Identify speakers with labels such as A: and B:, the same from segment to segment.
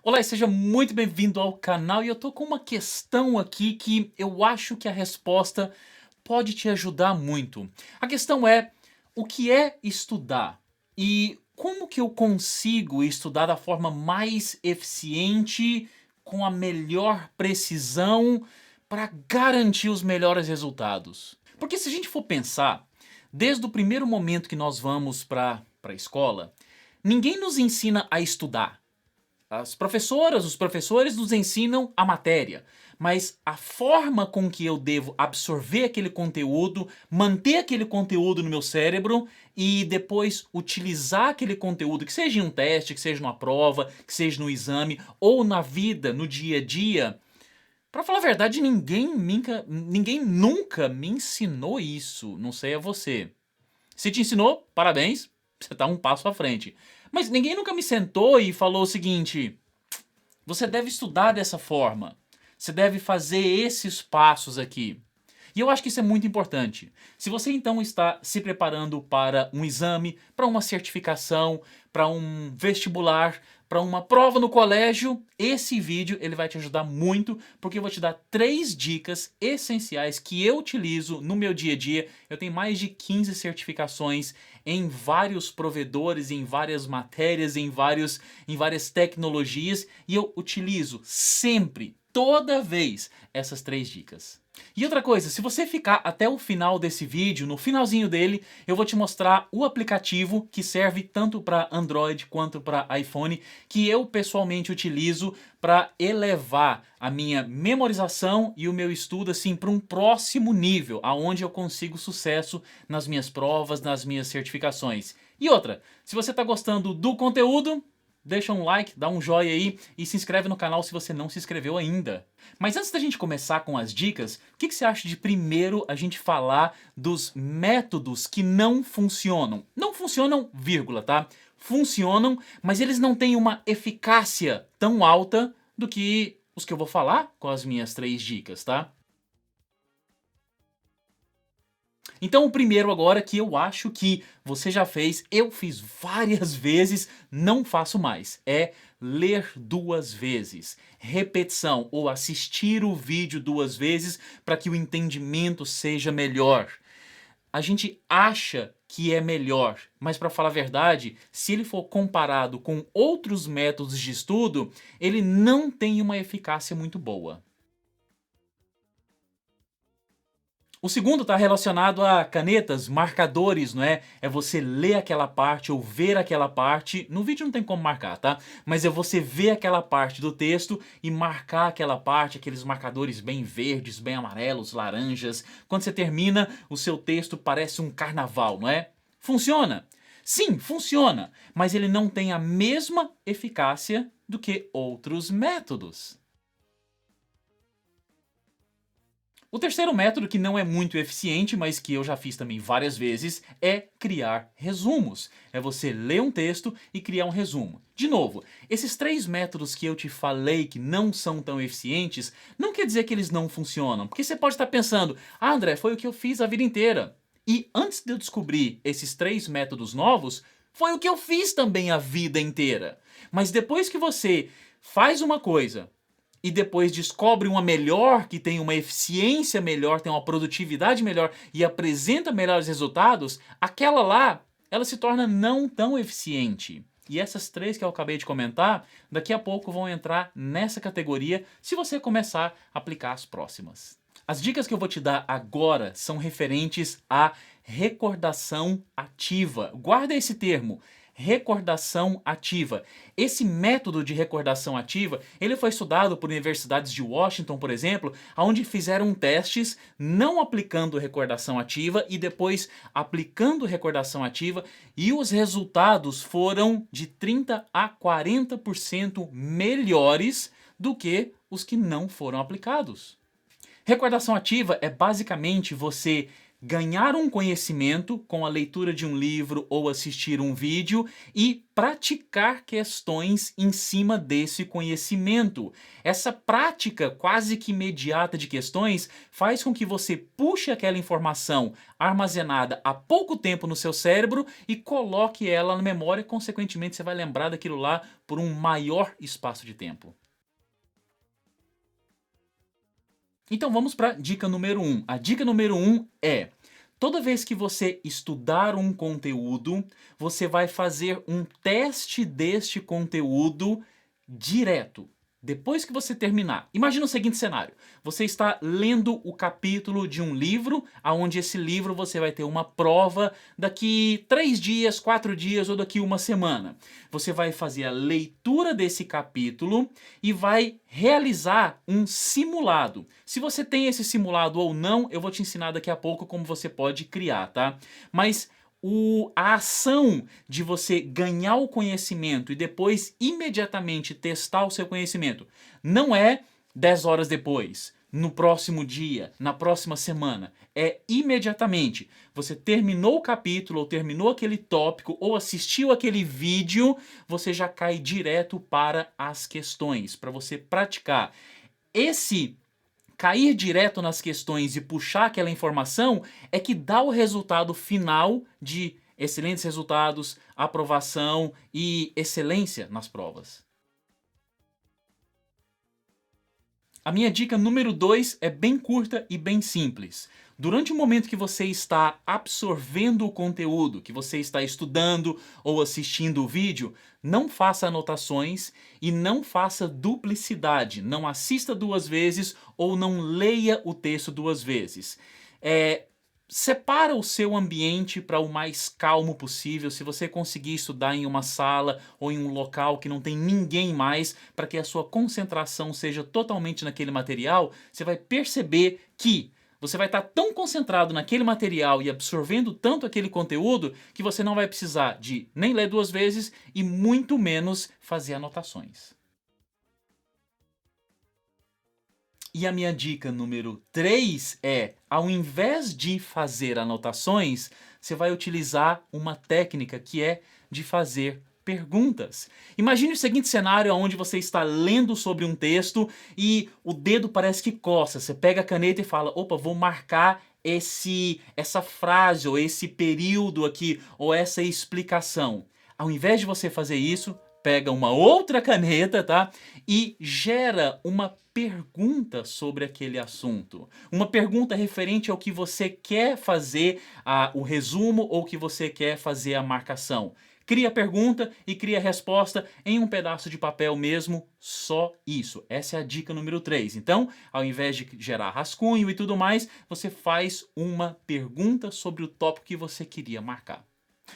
A: Olá e seja muito bem-vindo ao canal e eu tô com uma questão aqui que eu acho que a resposta pode te ajudar muito. A questão é, o que é estudar? E como que eu consigo estudar da forma mais eficiente, com a melhor precisão, para garantir os melhores resultados? Porque se a gente for pensar, desde o primeiro momento que nós vamos para a escola, ninguém nos ensina a estudar. As professoras, os professores nos ensinam a matéria, mas a forma com que eu devo absorver aquele conteúdo, manter aquele conteúdo no meu cérebro e depois utilizar aquele conteúdo, que seja em um teste, que seja numa prova, que seja no exame ou na vida, no dia a dia. Pra falar a verdade, ninguém nunca me ensinou isso, não sei a você. Se te ensinou, parabéns, você tá um passo à frente. Mas ninguém nunca me sentou e falou o seguinte: você deve estudar dessa forma. Você deve fazer esses passos aqui. E eu acho que isso é muito importante. Se você então está se preparando para um exame, para uma certificação, para um vestibular, para uma prova no colégio, esse vídeo ele vai te ajudar muito, porque eu vou te dar 3 dicas essenciais que eu utilizo no meu dia a dia. Eu tenho mais de 15 certificações em vários provedores, em várias matérias, em várias tecnologias, e eu utilizo sempre, toda vez, essas 3 dicas. E outra coisa, se você ficar até o final desse vídeo, no finalzinho dele, eu vou te mostrar o aplicativo que serve tanto para Android quanto para iPhone, que eu pessoalmente utilizo para elevar a minha memorização e o meu estudo assim para um próximo nível, aonde eu consigo sucesso nas minhas provas, nas minhas certificações. E outra, se você está gostando do conteúdo, deixa um like, dá um joinha aí e se inscreve no canal se você não se inscreveu ainda. Mas antes da gente começar com as dicas, o que você acha de primeiro a gente falar dos métodos que não funcionam? Não funcionam, vírgula, tá? Funcionam, mas eles não têm uma eficácia tão alta do que os que eu vou falar com as minhas 3 dicas, tá? Então o primeiro agora que eu acho que você já fez, eu fiz várias vezes, não faço mais, é ler 2 vezes. Repetição ou assistir o vídeo 2 vezes para que o entendimento seja melhor. A gente acha que é melhor, mas para falar a verdade, se ele for comparado com outros métodos de estudo, ele não tem uma eficácia muito boa. O segundo está relacionado a canetas, marcadores, não é? É você ler aquela parte ou ver aquela parte. No vídeo não tem como marcar, tá? Mas é você ver aquela parte do texto e marcar aquela parte, aqueles marcadores bem verdes, bem amarelos, laranjas. Quando você termina, o seu texto parece um carnaval, não é? Funciona? Sim, funciona, mas ele não tem a mesma eficácia do que outros métodos. O terceiro método, que não é muito eficiente, mas que eu já fiz também várias vezes, é criar resumos. É você ler um texto e criar um resumo. De novo, esses 3 métodos que eu te falei que não são tão eficientes, não quer dizer que eles não funcionam. Porque você pode estar pensando, ah, André, foi o que eu fiz a vida inteira. E antes de eu descobrir esses 3 métodos novos, foi o que eu fiz também a vida inteira. Mas depois que você faz uma coisa e depois descobre uma melhor, que tem uma eficiência melhor, tem uma produtividade melhor e apresenta melhores resultados, aquela lá, ela se torna não tão eficiente. E essas 3 que eu acabei de comentar, daqui a pouco vão entrar nessa categoria se você começar a aplicar as próximas. As dicas que eu vou te dar agora são referentes à recordação ativa. Guarda esse termo, recordação ativa. Esse método de recordação ativa, ele foi estudado por universidades de Washington, por exemplo, onde fizeram testes não aplicando recordação ativa e depois aplicando recordação ativa, e os resultados foram de 30 a 40% melhores do que os que não foram aplicados. Recordação ativa é basicamente você ganhar um conhecimento com a leitura de um livro ou assistir um vídeo e praticar questões em cima desse conhecimento. Essa prática quase que imediata de questões faz com que você puxe aquela informação armazenada há pouco tempo no seu cérebro e coloque ela na memória, e consequentemente você vai lembrar daquilo lá por um maior espaço de tempo. Então vamos para a dica número 1. A dica número 1 é: toda vez que você estudar um conteúdo, você vai fazer um teste deste conteúdo direto. Depois que você terminar, imagina o seguinte cenário: você está lendo o capítulo de um livro, onde esse livro você vai ter uma prova daqui 3 dias, 4 dias ou daqui uma semana. Você vai fazer a leitura desse capítulo e vai realizar um simulado. Se você tem esse simulado ou não, eu vou te ensinar daqui a pouco como você pode criar, tá? Mas a ação de você ganhar o conhecimento e depois imediatamente testar o seu conhecimento não é 10 horas depois, no próximo dia, na próxima semana. É imediatamente. Você terminou o capítulo, ou terminou aquele tópico, ou assistiu aquele vídeo, você já cai direto para as questões, para você praticar. Esse cair direto nas questões e puxar aquela informação é que dá o resultado final de excelentes resultados, aprovação e excelência nas provas. A minha dica número 2 é bem curta e bem simples. Durante o momento que você está absorvendo o conteúdo, que você está estudando ou assistindo o vídeo, não faça anotações e não faça duplicidade. Não assista 2 vezes ou não leia o texto 2 vezes. Separa o seu ambiente para o mais calmo possível. Se você conseguir estudar em uma sala ou em um local que não tem ninguém mais, para que a sua concentração seja totalmente naquele material, você vai perceber que você vai estar tão concentrado naquele material e absorvendo tanto aquele conteúdo que você não vai precisar de nem ler 2 vezes e muito menos fazer anotações. E a minha dica número 3 é: ao invés de fazer anotações, você vai utilizar uma técnica que é de fazer perguntas. Imagine o seguinte cenário onde você está lendo sobre um texto e o dedo parece que coça. Você pega a caneta e fala: opa, vou marcar essa frase ou esse período aqui ou essa explicação. Ao invés de você fazer isso, pega uma outra caneta, tá? E gera uma pergunta sobre aquele assunto. Uma pergunta referente ao que você quer fazer o resumo ou que você quer fazer a marcação. Cria a pergunta e cria a resposta em um pedaço de papel mesmo, só isso. Essa é a dica número 3. Então, ao invés de gerar rascunho e tudo mais, você faz uma pergunta sobre o tópico que você queria marcar.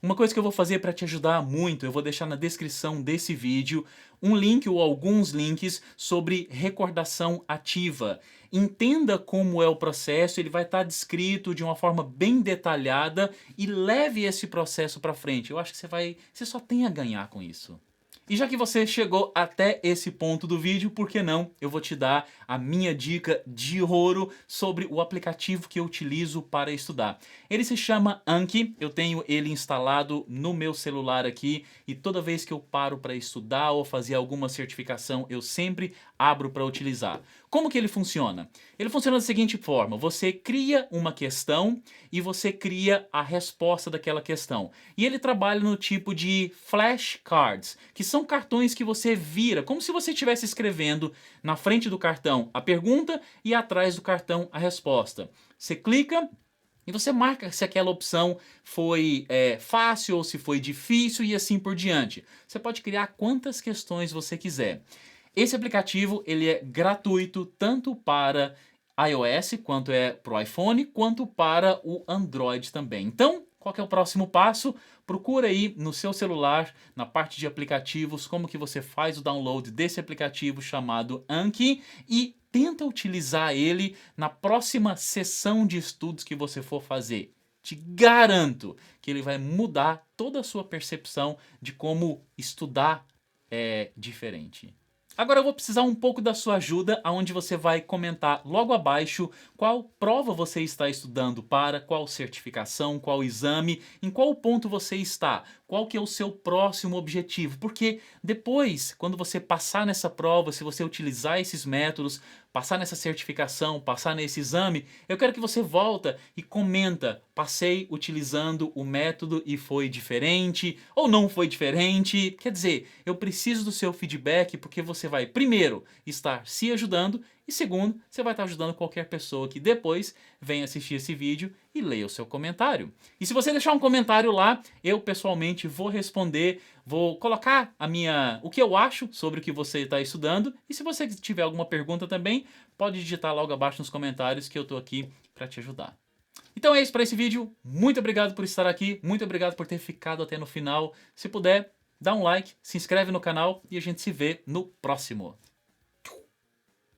A: Uma coisa que eu vou fazer para te ajudar muito, eu vou deixar na descrição desse vídeo um link ou alguns links sobre recordação ativa. Entenda como é o processo, ele vai estar descrito de uma forma bem detalhada e leve esse processo para frente. Eu acho que você só tem a ganhar com isso. E já que você chegou até esse ponto do vídeo, por que não? Eu vou te dar a minha dica de ouro sobre o aplicativo que eu utilizo para estudar. Ele se chama Anki, eu tenho ele instalado no meu celular aqui e toda vez que eu paro para estudar ou fazer alguma certificação, eu sempre abro para utilizar. Como que ele funciona? Ele funciona da seguinte forma: você cria uma questão e você cria a resposta daquela questão. E ele trabalha no tipo de flashcards, que são cartões que você vira, como se você estivesse escrevendo na frente do cartão a pergunta e atrás do cartão a resposta. Você clica e você marca se aquela opção foi fácil ou se foi difícil e assim por diante. Você pode criar quantas questões você quiser. Esse aplicativo ele é gratuito tanto para iOS, quanto para o iPhone, quanto para o Android também. Então, qual que é o próximo passo? Procura aí no seu celular, na parte de aplicativos, como que você faz o download desse aplicativo chamado Anki e tenta utilizar ele na próxima sessão de estudos que você for fazer. Te garanto que ele vai mudar toda a sua percepção de como estudar é diferente. Agora eu vou precisar um pouco da sua ajuda, aonde você vai comentar logo abaixo qual prova você está estudando para, qual certificação, qual exame, em qual ponto você está, qual que é o seu próximo objetivo, porque depois, quando você passar nessa prova, se você utilizar esses métodos, passar nessa certificação, passar nesse exame, eu quero que você volta e comenta, passei utilizando o método e foi diferente, ou não foi diferente, quer dizer, eu preciso do seu feedback porque você vai, primeiro, estar se ajudando e segundo, você vai estar ajudando qualquer pessoa que depois venha assistir esse vídeo e leia o seu comentário. E se você deixar um comentário lá, eu pessoalmente vou responder, vou colocar o que eu acho sobre o que você está estudando e se você tiver alguma pergunta também, pode digitar logo abaixo nos comentários que eu estou aqui para te ajudar. Então é isso para esse vídeo, muito obrigado por estar aqui, muito obrigado por ter ficado até no final. Se puder, dá um like, se inscreve no canal e a gente se vê no próximo.